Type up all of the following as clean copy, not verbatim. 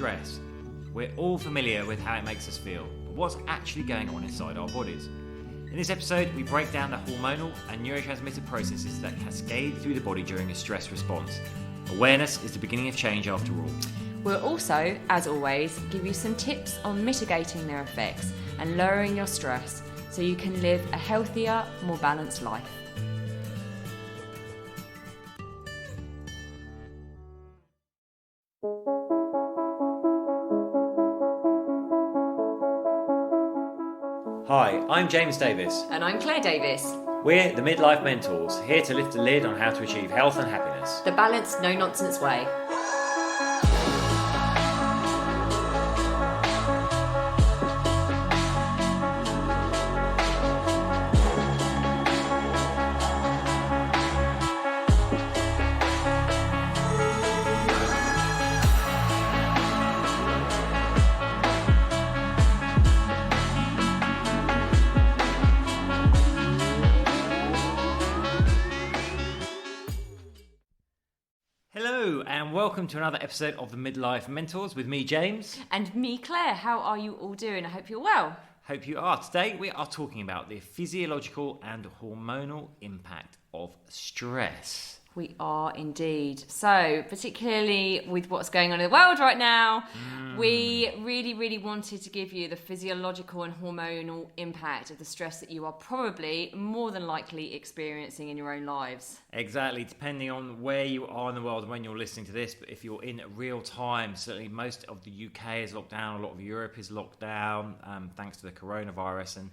stress. We're all familiar with how it makes us feel, but what's actually going on inside our bodies? In this episode, we break down the hormonal and neurotransmitter processes that cascade through the body during a stress response. Awareness is the beginning of change after all. We'll also, as always, give you some tips on mitigating their effects and lowering your stress so you can live a healthier, more balanced life. Hi, I'm James Davis. And I'm Claire Davis. We're the Midlife Mentors, here to lift the lid on how to achieve health and happiness. The balanced, no-nonsense way. Hello, and welcome to another episode of the Midlife Mentors with me, James. And me, Claire. How are you all doing? I hope you're well. Hope you are. Today we are talking about the physiological and hormonal impact of stress. We are indeed. So, particularly with what's going on in the world right now, we really wanted to give you the physiological and hormonal impact of the stress that you are probably more than likely experiencing in your own lives. Exactly, depending on where you are in the world when you're listening to this, but if you're in real time, certainly most of the UK is locked down, a lot of Europe is locked down, thanks to the coronavirus, and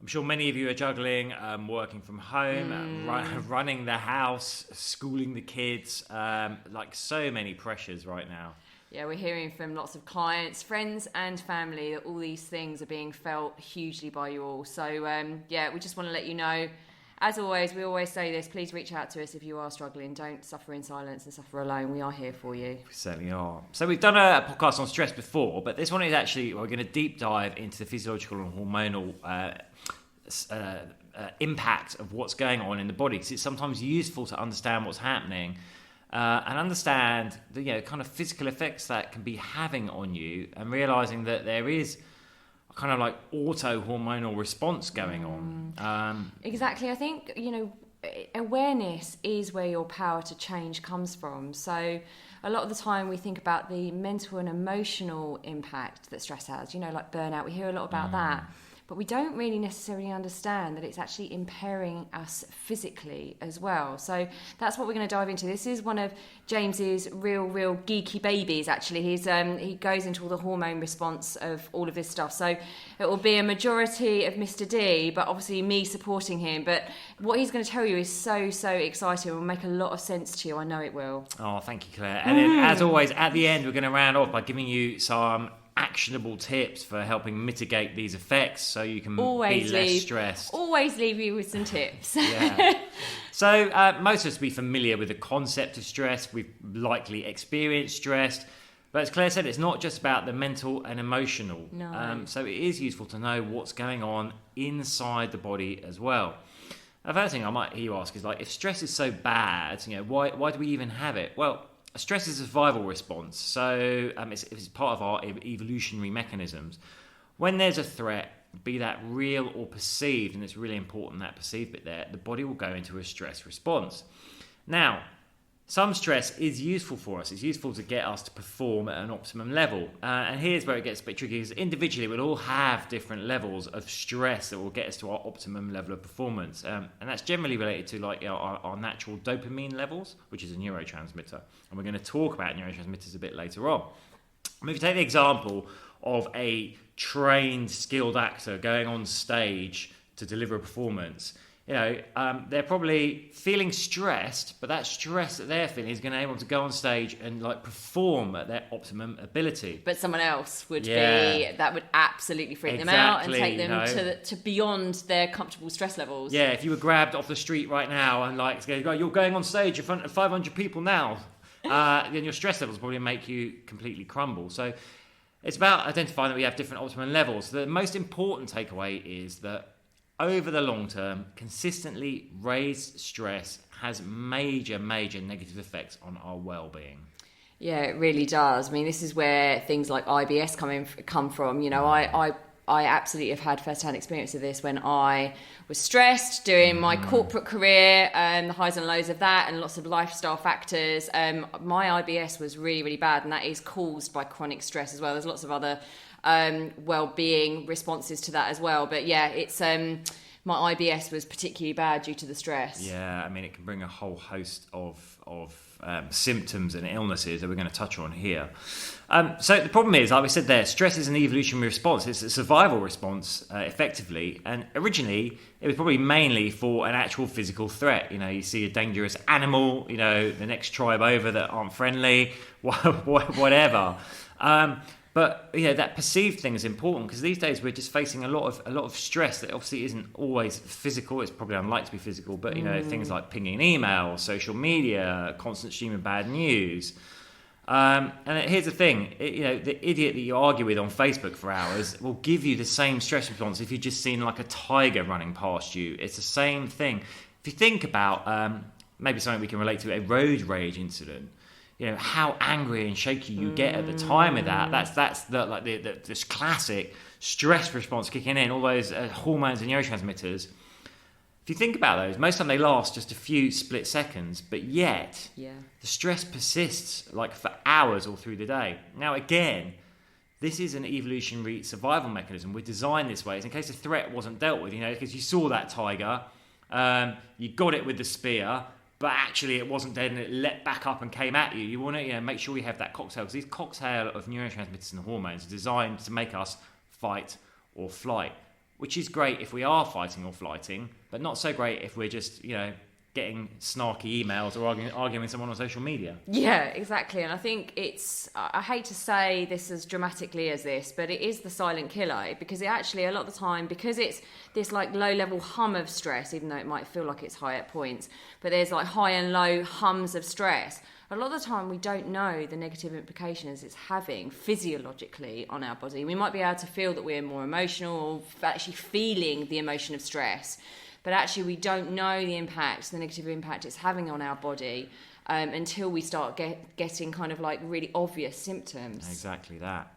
I'm sure many of you are juggling, working from home, running the house, schooling the kids, like so many pressures right now. Yeah, we're hearing from lots of clients, friends and family that all these things are being felt hugely by you all. So, we just want to let you know, as always, we always say this, please reach out to us if you are struggling. Don't suffer in silence and suffer alone. We are here for you. We certainly are. So we've done a podcast on stress before, but this one is actually, we're going to deep dive into the physiological and hormonal impact of what's going on in the body, because it's sometimes useful to understand what's happening and understand the kind of physical effects that can be having on you, and realizing that there is a kind of like auto hormonal response going on. Exactly. I think awareness is where your power to change comes from. So a lot of the time we think about the mental and emotional impact that stress has, like burnout. We hear a lot about that. But we don't really necessarily understand that it's actually impairing us physically as well. So that's what we're going to dive into. This is one of James's real geeky babies, actually. He goes into all the hormone response of all of this stuff. So it will be a majority of Mr. D, but obviously me supporting him. But what he's going to tell you is so exciting. It will make a lot of sense to you. I know it will. Oh, thank you, Claire. And then, as always, at the end, we're going to round off by giving you some actionable tips for helping mitigate these effects so you can be less stressed. Always leave you with some tips. Yeah. So most of us will be familiar with the concept of stress. We've likely experienced stress. But as Claire said, it's not just about the mental and emotional. No. So it is useful to know what's going on inside the body as well. The first thing I might hear you ask is, if stress is so bad, why do we even have it? Well, stress is a survival response, so it's part of our evolutionary mechanisms. When there's a threat, be that real or perceived, and it's really important, that perceived bit there, the body will go into a stress response. Now, some stress is useful for us. It's useful to get us to perform at an optimum level. And here's where it gets a bit tricky, because individually we'll all have different levels of stress that will get us to our optimum level of performance. And that's generally related to our natural dopamine levels, which is a neurotransmitter. And we're going to talk about neurotransmitters a bit later on. If you take the example of a trained, skilled actor going on stage to deliver a performance, they're probably feeling stressed, but that stress that they're feeling is going to enable them to go on stage and perform at their optimum ability. But someone else would that would absolutely freak them out and take them to beyond their comfortable stress levels. Yeah, if you were grabbed off the street right now and you're going on stage in front of 500 people now, then your stress levels probably make you completely crumble. So it's about identifying that we have different optimum levels. The most important takeaway is that over the long term, consistently raised stress has major negative effects on our well-being. Yeah, it really does. I mean, this is where things like IBS come from. You know, I absolutely have had first-hand experience of this when I was stressed doing my corporate career and the highs and lows of that and lots of lifestyle factors. My IBS was really, really bad, and that is caused by chronic stress as well. There's lots of other well-being responses to that as well. But yeah, it's my IBS was particularly bad due to the stress. Yeah, I mean, it can bring a whole host of symptoms and illnesses that we're going to touch on here. So the problem is, like we said there, stress is an evolutionary response. It's a survival response, effectively. And originally, it was probably mainly for an actual physical threat. You know, you see a dangerous animal, you know, the next tribe over that aren't friendly, whatever. But you know, that perceived thing is important because these days we're just facing a lot of stress that obviously isn't always physical. It's probably unlikely to be physical, but you know, things like pinging email, social media, constant stream of bad news. And here's the thing, you know, the idiot that you argue with on Facebook for hours will give you the same stress response if you've just seen like a tiger running past you. It's the same thing. If you think about maybe something we can relate to, a road rage incident. You know how angry and shaky you get at the time of that. That's this classic stress response kicking in. All those hormones and neurotransmitters. If you think about those, most of the time they last just a few split seconds, but yet the stress persists like for hours all through the day. Now again, this is an evolutionary survival mechanism. We're designed this way. It's in case a threat wasn't dealt with. You know, because you saw that tiger, you got it with the spear. But actually it wasn't dead and it leapt back up and came at you. You want to make sure you have that cocktail, because these cocktail of neurotransmitters and hormones are designed to make us fight or flight, which is great if we are fighting or flighting, but not so great if we're just, getting snarky emails or arguing with someone on social media. Yeah, exactly. And I think I hate to say this as dramatically as this, but it is the silent killer, because it actually, a lot of the time, because it's this like low level hum of stress, even though it might feel like it's high at points, but there's like high and low hums of stress. A lot of the time we don't know the negative implications it's having physiologically on our body. We might be able to feel that we're more emotional or actually feeling the emotion of stress, but actually we don't know the negative impact it's having on our body until we start getting kind of like really obvious symptoms. Exactly that.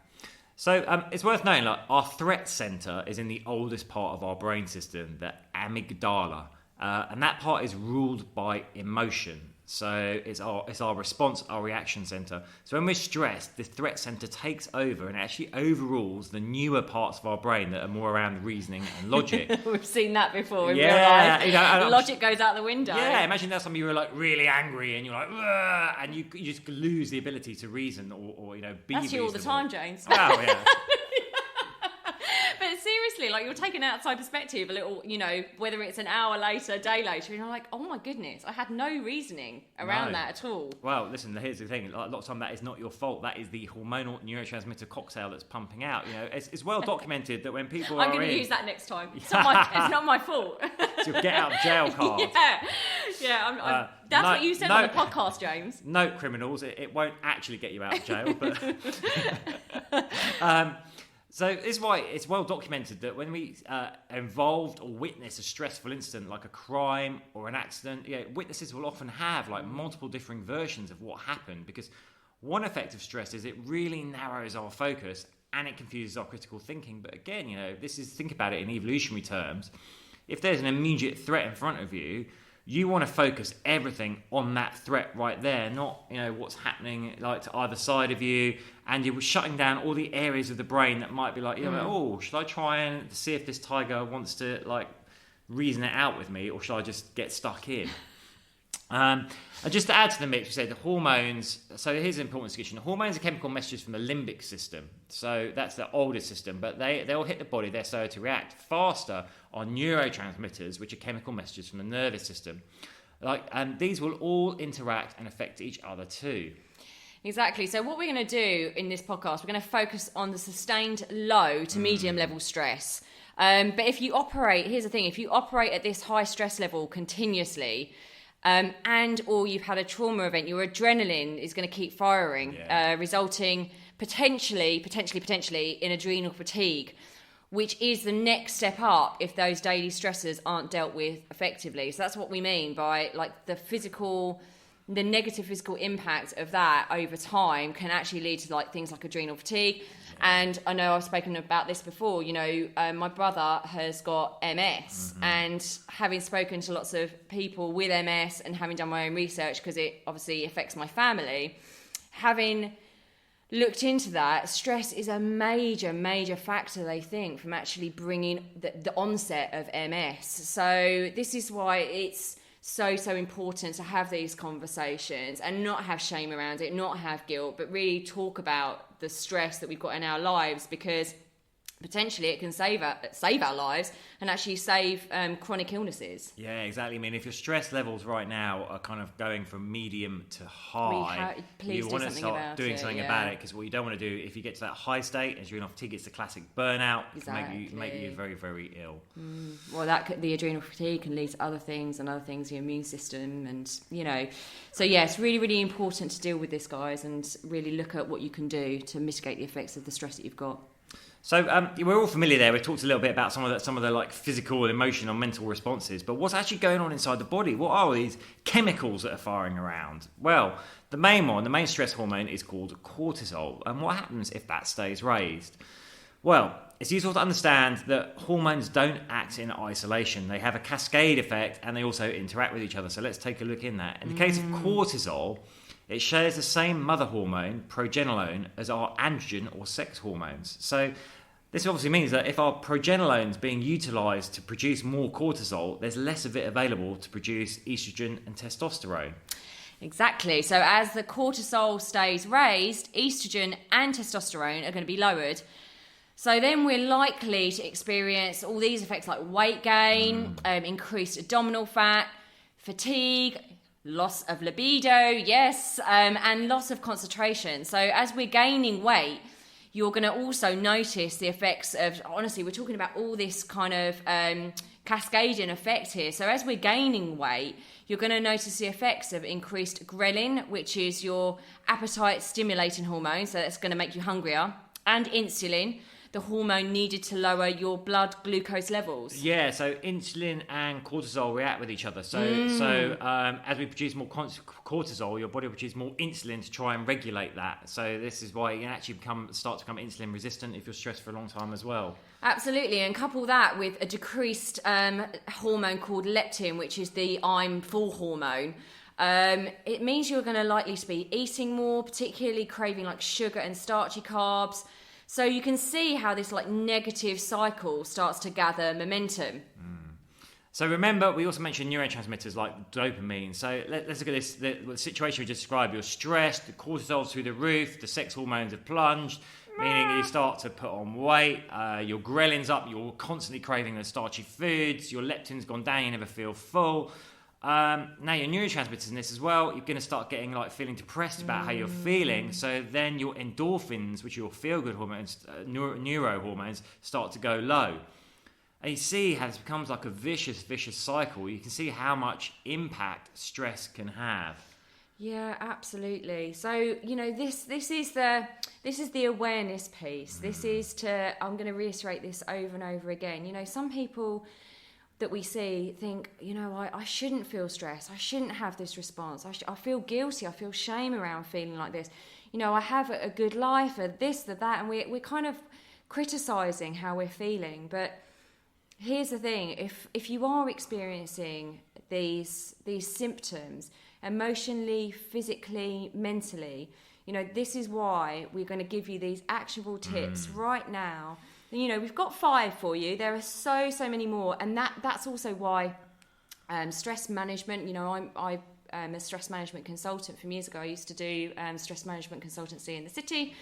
So it's worth knowing, like, our threat center is in the oldest part of our brain system, the amygdala, and that part is ruled by emotion. So it's our response, our reaction center. So when we're stressed, the threat center takes over and actually overrules the newer parts of our brain that are more around reasoning and logic. We've seen that before in real life. The logic goes out the window. Yeah, imagine that's something you were like really angry and you're like, "Ugh," and you just lose the ability to reason or be That's reasonable. you all the time, James. Oh, yeah. But seriously, like, you're taking an outside perspective a little, whether it's an hour later, a day later, and you're like, oh my goodness, I had no reasoning around that at all. Well, listen, here's the thing. A lot of time that is not your fault. That is the hormonal neurotransmitter cocktail that's pumping out. It's well documented that when people I'm going to use that next time. It's not my fault. It's your get out of jail card. Yeah. That's what you said on the podcast, James. Note, criminals, it won't actually get you out of jail, but... So this is why it's well documented that when we involved or witness a stressful incident like a crime or an accident, witnesses will often have like multiple differing versions of what happened, because one effect of stress is it really narrows our focus and it confuses our critical thinking. But again, think about it in evolutionary terms. If there's an immediate threat in front of you, you want to focus everything on that threat right there, not what's happening like to either side of you, and you're shutting down all the areas of the brain that might be like, should I try and see if this tiger wants to like reason it out with me, or should I just get stuck in? And just to add to the mix, we say the hormones. So here's an important discussion. The hormones are chemical messages from the limbic system. So that's the oldest system, but they'll hit the body. They're so to react faster on neurotransmitters, which are chemical messages from the nervous system. And these will all interact and affect each other too. Exactly. So what we're going to do in this podcast, we're going to focus on the sustained low to medium level stress. But if you operate at this high stress level continuously, or you've had a trauma event, your adrenaline is going to keep firing, resulting potentially in adrenal fatigue, which is the next step up if those daily stressors aren't dealt with effectively. So that's what we mean by like the physical the negative physical impact of that over time can actually lead to like things like adrenal fatigue. And I know I've spoken about this before, you know, my brother has got MS, and having spoken to lots of people with MS and having done my own research, because it obviously affects my family, having looked into that, stress is a major factor, they think, from actually bringing the onset of MS. So this is why it's so important to have these conversations and not have shame around it, not have guilt, but really talk about the stress that we've got in our lives, because potentially it can save our lives and actually save chronic illnesses. Yeah, exactly. I mean, if your stress levels right now are kind of going from medium to high, you want to start doing something about it, because what you don't want to do, if you get to that high state, adrenal fatigue, it's the classic burnout. Exactly. It can make you very, very ill. Well, the adrenal fatigue can lead to other things, your immune system, and, you know. So, yeah, it's really, really important to deal with this, guys, and really look at what you can do to mitigate the effects of the stress that you've got. So we're all familiar there. We've talked a little bit about some of the like physical, emotional, mental responses. But what's actually going on inside the body? What are these chemicals that are firing around? Well, the main stress hormone is called cortisol. And what happens if that stays raised? Well, it's useful to understand that hormones don't act in isolation. They have a cascade effect, and they also interact with each other. So let's take a look in that. In the case of cortisol, it shares the same mother hormone, progesterone, as our androgen or sex hormones. So this obviously means that if our progesterone is being utilised to produce more cortisol, there's less of it available to produce estrogen and testosterone. Exactly. So as the cortisol stays raised, estrogen and testosterone are going to be lowered. So then we're likely to experience all these effects like weight gain, increased abdominal fat, fatigue, loss of libido, yes, and loss of concentration. So as we're gaining weight, you're going to also notice the effects of, honestly, we're talking about all this kind of cascading effect here. So as we're gaining weight, you're going to notice the effects of increased ghrelin, which is your appetite stimulating hormone, so that's going to make you hungrier, and insulin, the hormone needed to lower your blood glucose levels. Yeah, so insulin and cortisol react with each other. So as we produce more cortisol, your body will produce more insulin to try and regulate that. So this is why you can actually start to become insulin resistant if you're stressed for a long time as well. Absolutely, and couple that with a decreased hormone called leptin, which is the I'm full hormone. It means you're going to likely to be eating more, particularly craving like sugar and starchy carbs. So you can see how this like negative cycle starts to gather momentum. So remember, we also mentioned neurotransmitters like dopamine. So let's look at this. The situation we just described. You're stressed, the cortisol's through the roof, the sex hormones have plunged, meaning you start to put on weight, your ghrelin's up, you're constantly craving those starchy foods, your leptin's gone down, you never feel full. Now your neurotransmitters in this as well, you're going to start getting like feeling depressed about how you're feeling, so then your endorphins, which are your feel-good hormones, neurohormones, start to go low. And you see how this becomes like a vicious cycle. You can see how much impact stress can have. Yeah, absolutely. So, you know, this is the awareness piece. This is I'm going to reiterate this over and over again. You know, some people that we see think, you know, I shouldn't feel stress. I shouldn't have this response. I feel guilty. I feel shame around feeling like this. You know, I have a good life, or this, or that, and we're kind of criticising how we're feeling. But here's the thing: if you are experiencing these symptoms, emotionally, physically, mentally, you know, this is why we're going to give you these actionable tips right now. You know, we've got 5 for you. There are so many more, and that's also why stress management. You know, I'm a stress management consultant from years ago. I used to do stress management consultancy in the city,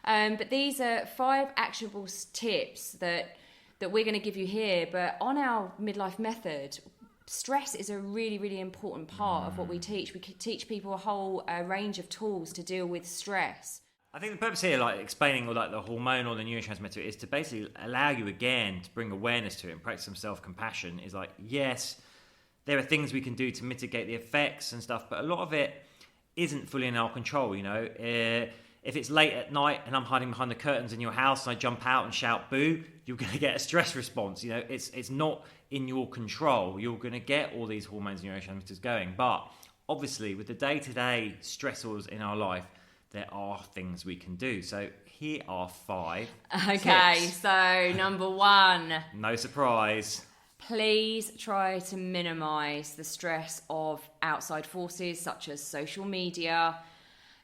but these are 5 actionable tips that we're going to give you here. But on our midlife method, stress is a really important part of what we teach. We teach people a whole range of tools to deal with stress. I think the purpose here, like explaining like the hormone or the neurotransmitter, is to basically allow you again to bring awareness to it and practice some self-compassion. Is like, yes, there are things we can do to mitigate the effects and stuff, but a lot of it isn't fully in our control. You know, if it's late at night and I'm hiding behind the curtains in your house and I jump out and shout boo, you're going to get a stress response. You know, it's not in your control. You're going to get all these hormones and neurotransmitters going, but obviously with the day-to-day stressors in our life, there are things we can do. So here are 5 Okay, tips. so number 1. No surprise. Please try to minimise the stress of outside forces such as social media.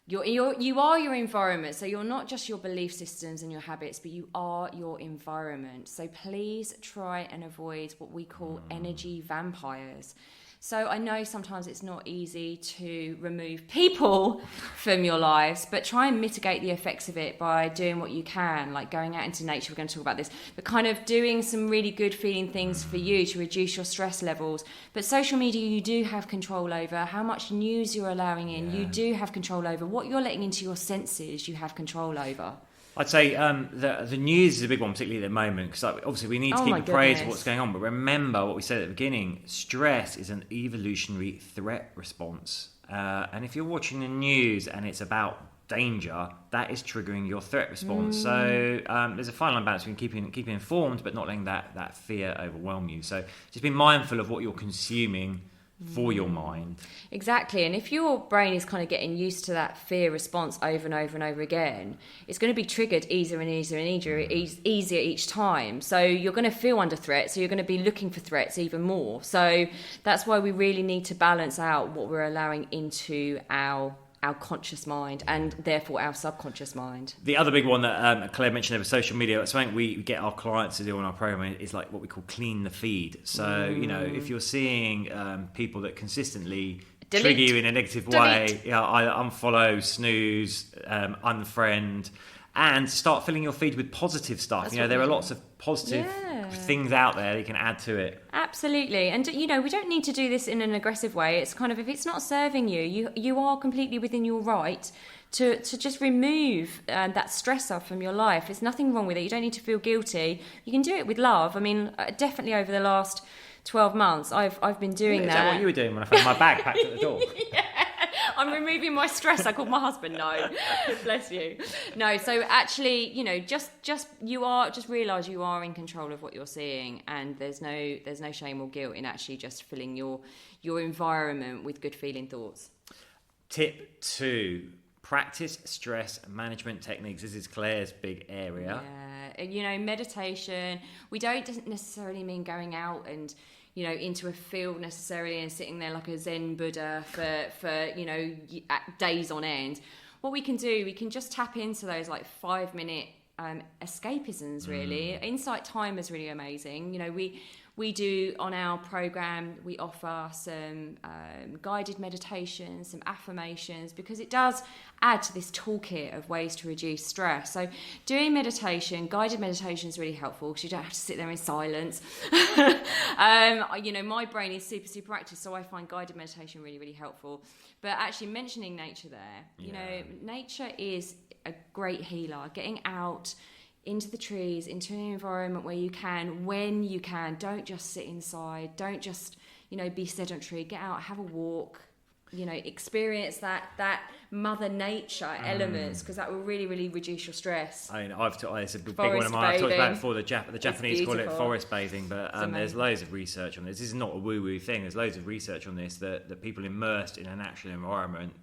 You are your environment, so you're not just your belief systems and your habits, but you are your environment. So please try and avoid what we call energy vampires. So I know sometimes it's not easy to remove people from your lives, but try and mitigate the effects of it by doing what you can, like going out into nature. We're going to talk about this, but kind of doing some really good feeling things for you to reduce your stress levels. But social media, you do have control over how much news you're allowing in. You do have control over what you're letting into your senses. You have control over. I'd say the news is a big one, particularly at the moment, because obviously we need to keep appraised of what's going on. But remember what we said at the beginning, stress is an evolutionary threat response. And if you're watching the news and it's about danger, that is triggering your threat response. So there's a fine line balance between keeping informed but not letting that fear overwhelm you. So just be mindful of what you're consuming for your mind. Exactly. And if your brain is kind of getting used to that fear response over and over and over again, it's going to be triggered easier and easier and easier each time. So you're going to feel under threat, so you're going to be looking for threats even more. So that's why we really need to balance out what we're allowing into our conscious mind and therefore our subconscious mind. The other big one that Claire mentioned over social media, something we get our clients to do on our program is like what we call clean the feed. So, if you're seeing people that consistently trigger you in a negative way, either unfollow, snooze, unfriend, and start filling your feed with positive stuff. There are lots of positive things out there that you can add to it. Absolutely. And we don't need to do this in an aggressive way. It's kind of, if it's not serving you are completely within your right to just remove that stressor from your life. There's nothing wrong with it. You don't need to feel guilty. You can do it with love. I mean, definitely over the last 12 months I've been doing that. Is that what you were doing when I found my bag packed at the door? I'm removing my stress. I called my husband. No, bless you. No, so actually, just realise you are in control of what you're seeing, and there's no shame or guilt in actually just filling your environment with good feeling thoughts. Tip 2. Practice stress management techniques. This is Claire's big area. Yeah, meditation. We don't necessarily mean going out and into a field necessarily and sitting there like a Zen Buddha for days on end. What we can do, we can just tap into those like 5-minute escapisms. Really, insight time is really amazing. We do on our program, we offer some guided meditations, some affirmations, because it does add to this toolkit of ways to reduce stress. So doing meditation, guided meditation is really helpful because you don't have to sit there in silence. My brain is super, super active, so I find guided meditation really, really helpful. But actually mentioning nature there, nature is a great healer. Getting out into the trees, into an environment where you can, when you can. Don't just sit inside. Don't just, be sedentary. Get out, have a walk. Experience that mother nature elements, because that will really, really reduce your stress. I mean, it's a big one of mine. I've talked about it before. The Japanese call it forest bathing, but there's loads of research on this. This is not a woo-woo thing. There's loads of research on this that people immersed in a natural environment,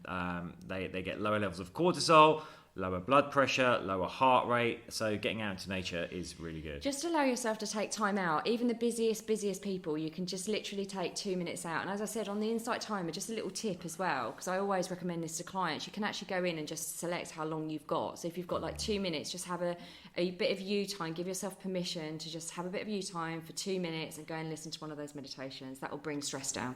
they get lower levels of cortisol, lower blood pressure, lower heart rate. So getting out into nature is really good. Just allow yourself to take time out. Even the busiest people, you can just literally take 2 minutes out. And as I said, on the Insight Timer, just a little tip as well, because I always recommend this to clients. You can actually go in and just select how long you've got. So if you've got like 2 minutes, just have a bit of you time. Give yourself permission to just have a bit of you time for 2 minutes and go and listen to one of those meditations. That will bring stress down.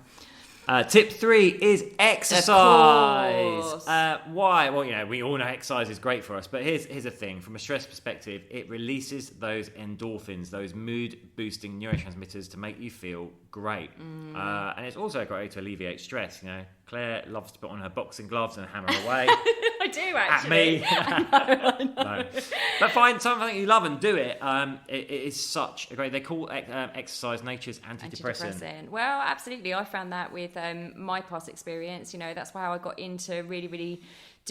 Tip 3 is exercise. Why? Well, we all know exercise is great for us, but here's the thing. From a stress perspective, it releases those endorphins, those mood-boosting neurotransmitters to make you feel great. And it's also a great way to alleviate stress. Claire loves to put on her boxing gloves and hammer away. I do, actually. At me. No. But find something you love and do it. It is such a great... They call exercise nature's antidepressant. Well, absolutely. I found that with my past experience. That's how I got into really, really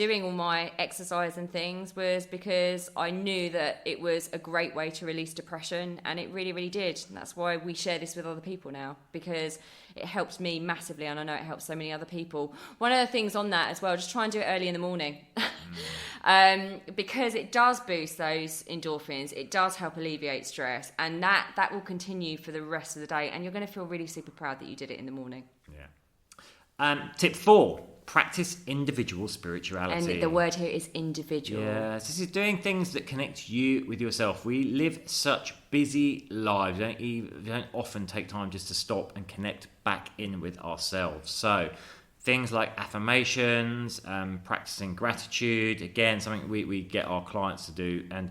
doing all my exercise and things was because I knew that it was a great way to release depression, and it really, really did. And that's why we share this with other people now, because it helped me massively, and I know it helps so many other people. One of the things on that as well, just try and do it early in the morning. Because it does boost those endorphins, it does help alleviate stress, and that will continue for the rest of the day, and you're going to feel really super proud that you did it in the morning. Yeah. Tip 4, practice individual spirituality. And the word here is individual. Yes, this is doing things that connect you with yourself. We live such busy lives. We don't often take time just to stop and connect back in with ourselves. So things like affirmations, practicing gratitude, again, something we get our clients to do. And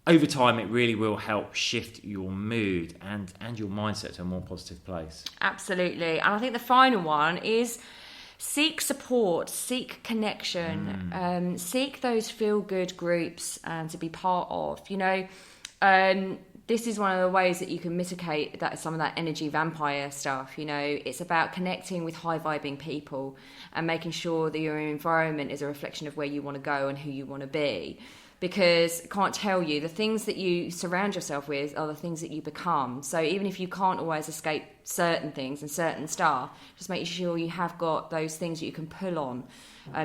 over time, it really will help shift your mood and your mindset to a more positive place. Absolutely. And I think the final one is seek support, seek connection, seek those feel-good groups to be part of. This is one of the ways that you can mitigate some of that energy vampire stuff. It's about connecting with high-vibing people and making sure that your environment is a reflection of where you want to go and who you want to be. Because I can't tell you, the things that you surround yourself with are the things that you become. So even if you can't always escape certain things and certain stuff, just make sure you have got those things that you can pull on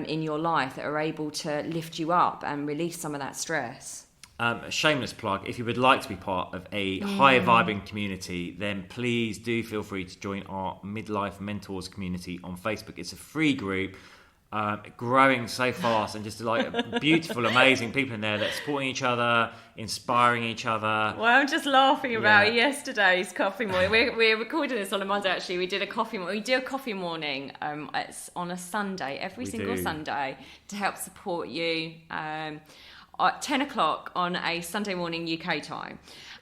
in your life that are able to lift you up and release some of that stress. A shameless plug, if you would like to be part of a high vibing community, then please do feel free to join our Midlife Mentors community on Facebook. It's a free group. Growing so fast, and just like beautiful, amazing people in there that are supporting each other, inspiring each other. Well, I'm just laughing about yesterday's coffee morning. We're recording this on a Monday, actually. We do a coffee morning. It's on a Sunday, every single Sunday, to help support you at 10 o'clock on a Sunday morning UK time.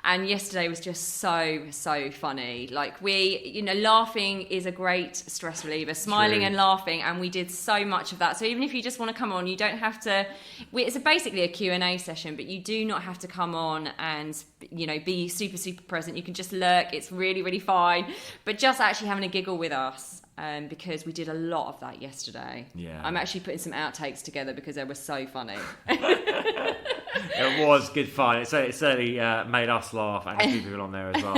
And yesterday was just so funny. Like laughing is a great stress reliever, smiling and laughing. And we did so much of that. So even if you just want to come on, you don't have to, it's basically a Q&A session, but you do not have to come on and, be super, super present. You can just lurk. It's really, really fine. But just actually having a giggle with us. Because we did a lot of that yesterday. Yeah. I'm actually putting some outtakes together because they were so funny. It was good fun. It certainly made us laugh, and a few people on there as well.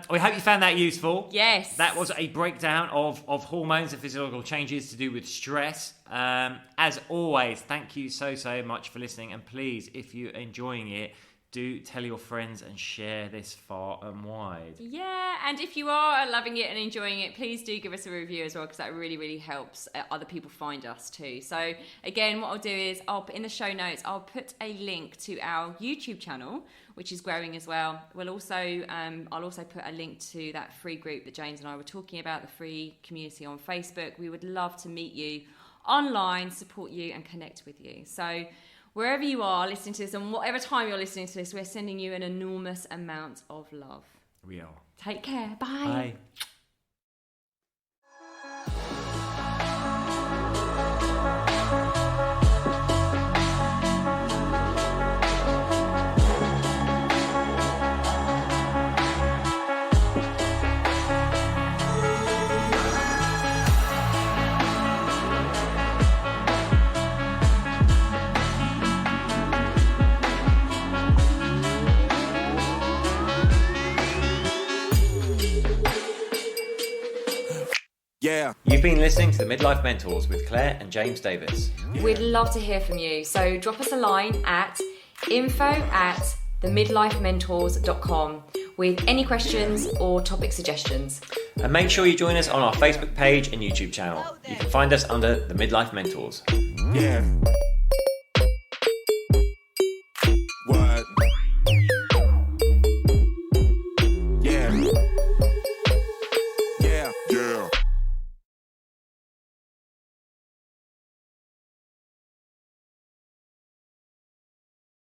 We hope you found that useful. Yes. That was a breakdown of hormones and physiological changes to do with stress. As always, thank you so much for listening. And please, if you're enjoying it, do tell your friends and share this far and wide. Yeah, and if you are loving it and enjoying it, please do give us a review as well, because that really, really helps other people find us too. So again, what I'll do is I'll put in the show notes, I'll put a link to our YouTube channel, which is growing as well. I'll also put a link to that free group that James and I were talking about, the free community on Facebook. We would love to meet you online, support you and connect with you. So wherever you are listening to this, and whatever time you're listening to this, we're sending you an enormous amount of love. We are. Take care. Bye. Bye. Yeah. You've been listening to the Midlife Mentors with Claire and James Davis. We'd love to hear from you. So drop us a line at info@themidlifementors.com with any questions or topic suggestions. And make sure you join us on our Facebook page and YouTube channel. You can find us under the Midlife Mentors. Yeah.